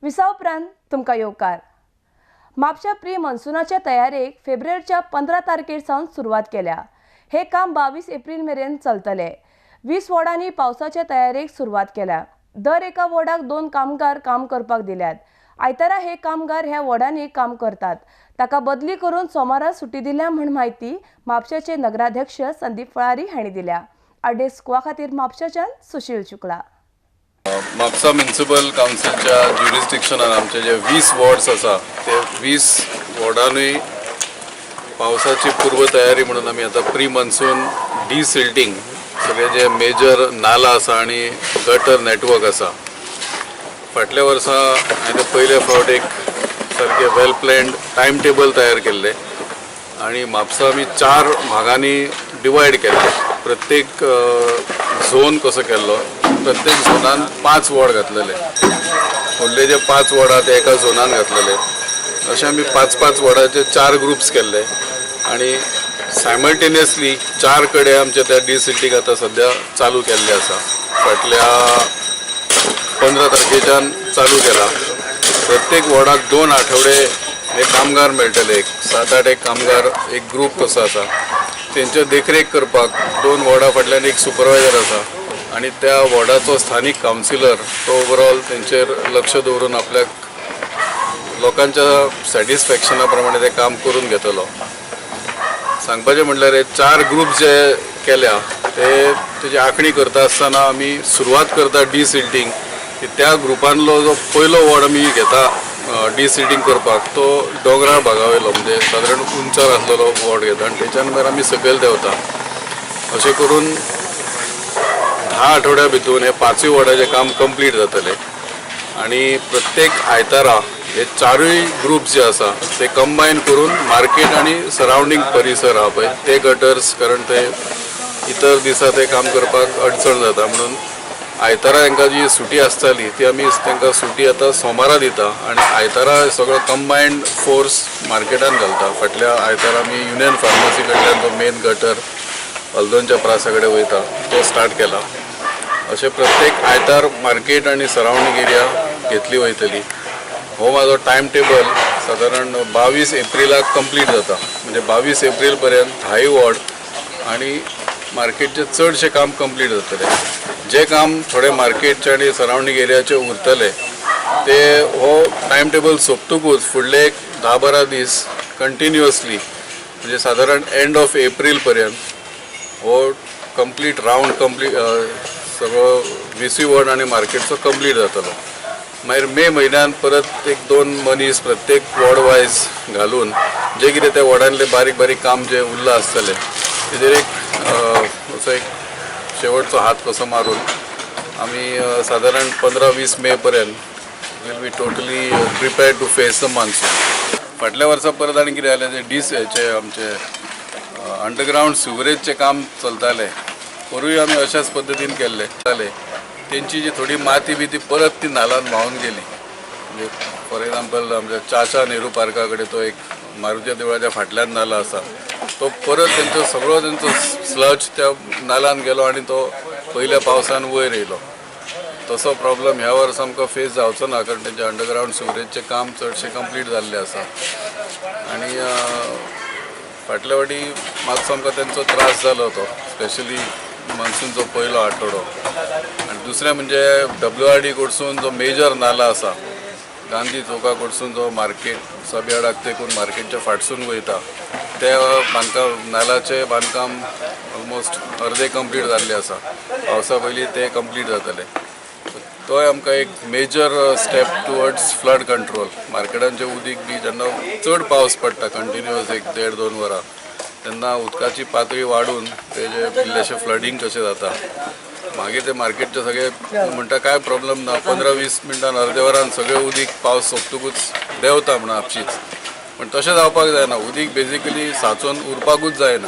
Visa उपरांत तुमकां येवकार। म्हापशा प्री मॉन्सूनाच्या तयारेक फेब्रुवारीच्या 15 तारखेर सावन सुरवात केल्या। हे काम 22 एप्रिल मेरेन चलतले। 20 वॉर्डांनी पावसाच्या तयारेक सुरवात केल्या। दर एका वॉर्डाक 2 कामगार काम करपाक दिल्यात। आयतारा हे कामगार ह्या वॉर्डांनी काम करतात। ताका बदली करून सोमारा सुटी दिल्या म्हण माहिती म्हापशाचे नगराध्यक्ष संदीप फळारी हांणी दिल्या। आडेस्कुआ खातीर म्हापशाच्यान सुशील शुक्ला। म्हापसा म्युनिसिपल काउन्सिलच्या ज्युरिस्डिक्शनान आमचे जे 20 वॉर्ड्स आसा ते 20 वॉर्डांनी पावसाची पूर्व तयारी म्हणून आमी आता प्री मॉन्सून डिसिल्टिंग सगळे जे मेजर नाला आसा आणि गटर नेटवर्क आसा फाटल्या वर्सा हांवें पयले फावट एक सारके वेल प्लॅन्ड टायम टेबल तयार केल्ले आणि म्हापसा आमी 4 भागांनी डिवायड केले। प्रत्येक झोन कसो केल्लो, प्रत्येक झोनान 5 वॉर्ड घातलेले। फुडले जे 5 वॉर्ड आहा ते एका झोनान घातलेले। अशें आमी 5-5 वॉर्डाचे 4 ग्रुप्स केल्ले आणि सायमल्टेनियसली 4 कडे आमचे त्या डिसिल्टिंग आता सध्या चालू केल्ले आसा। फाटल्या 15 तारखेच्यान चालू केला। प्रत्येक वॉर्डाक 2 आठवडे हे कामगार मेळटले। 7-8 एक कामगार एक ग्रुप कसो आसा तेंचे देखरेख करपाक 2 वॉर्डा फाटल्यान एक सुपरवायझर आसा आणि त्या वॉर्डाचो स्थानिक कावन्सिलर तो ओवरऑल तेंचेर लक्ष दवरून आपल्याक लोकांच्या सॅटिस्फॅक्शना प्रमाणे ते काम करून घेतलो। सांगपाचें म्हटल्यार हे 4 ग्रुप जे केल्या तेजी आखणी करता आसतना आमी सुरवात करता डिसिल्टिंग की त्या ग्रुपांतलो जो पयलो वॉर्ड आमी घेता डिसिल्टिंग करपाक तो दोंगराळ भागा वयलो म्हणजे सादारण उंचार आसलेलो वॉर्ड घेता आणि तेच्या नंतर आमी सकयल देंवता। अशें करून 10 आठवड्या भितर हे 5 वॉर्डाचें काम कंप्लीट जातले आणि प्रत्येक आयतारा हे 4य ग्रुप जे आसा ते कंबायन करून मार्केट आणि सराउंडिंग परिसर आहा पळय ते गटर्स कारण ते इतर दिसा ते काम करपाक अडचण जाता म्हणून आयतारा तांकां जी सुटी आसताली ती आमी तांकां सुटी आतां सोमारा दिता आणि आयतारा सगळो कंबायन्ड फोर्स मार्केटान घालता। फाटल्या आयतारा आमी युनियन फार्मसी कडल्यान जो मेन गटर हल्दोनच्या प्रासा कडेन वयता तो स्टार्ट केला। अशें प्रत्येक आयतार मार्केट आणि सराउंडिंग एरिया घेतली वयतली। हो म्हाजो टायम टेबल सादारण 22 एप्रिलाक कंप्लीट जाता म्हणजे 22 एप्रिल पर्यंत 10 वॉर्ड आणि मार्केटचे चडशे काम कंप्लीट जातले। जे काम थोडे मार्केटचे आणि सराउंडिंग एरियाचे उरतले ते हो टायम टेबल सोंपतकूच फुडले 10-12 दीस कंटिन्युअसली म्हणजे सादारण एंड ऑफ एप्रिल पर्यंत हो कंप्लीट राउंड सगळो 20 वॉर्ड आणि मार्केटचो कंप्लीट जातलो। मागीर मे म्हयन्यान परत एक 2 मनीस प्रत्येक वॉर्ड वायज घालून जे कितें त्या वॉर्डांतले बारीक बारीक काम जे उरला आसतले तेजेर एक शेवटचो हात कसो मारून आमी सादारण 15-20 मे पर्यंत will be totally prepared to face the monsoon. फाटल्या वर्सा परत आनी कितें जालें जे आमचे अंडरग्राउंड सिवरेजचे काम चलताले पूर्वी आमी अशाच पद्दतीन केल्ले तेंची जी थोडी माती बिती परत ती नालान व्हांवन गेली। म्हणजे फॉर एग्जाम्पल आमच्या चाचा नेहरू पार्का कडेन तो एक मारुतीच्या देवळाच्या फाटल्यान नाला आसा तो परत त्यांचो स्लज त्या नालान गेलो आणि तो पहिल्या पावसान वयर येयलो। तसो प्रॉब्लेम ह्या वर्सा आमकां फेस जावचो ना कारण तेंचे अंडरग्राउंड सिवरेजचे काम चडशे कंप्लीट जाल्ले आसा आणि फाटल्या फावटी मातसो आमकां तेंचो त्रास जालो तो स्पेशली मॉन्सूनचो पयलो आठवडो। आणि दुसरें म्हणजे WRD कडसून जो मेजर नाला आसा गांधी चौका कडसून जो मार्केट सबयार्डाक तेकून मार्केटच्या फाटसून वयता ते नालाचे बांदकाम ऑलमोस्ट अर्दे कंप्लीट जाल्ले आसा। पावसा पयलीं ते कंप्लीट जातले। तोय आमकां एक major step towards flood control. मार्केटांचें उदीक बी जेन्ना चड पावस पडटा कंटिन्युअस एक 1.5-2 वरां तेन्ना उदकाची पातळी वाडून तेजे इल्लेशें फ्लडींग कशें जाता मागीर ते मार्केटचे सगळे म्हणटा काय प्रॉब्लेम ना 15-20 मिनटान अर्दे वरान सगळें उदीक पावस सोंपतकूच देंवता म्हणून आपशीच पण तशें जावपाक जायना। उदीक बेजिकली सांचून उरपाकूच जायना।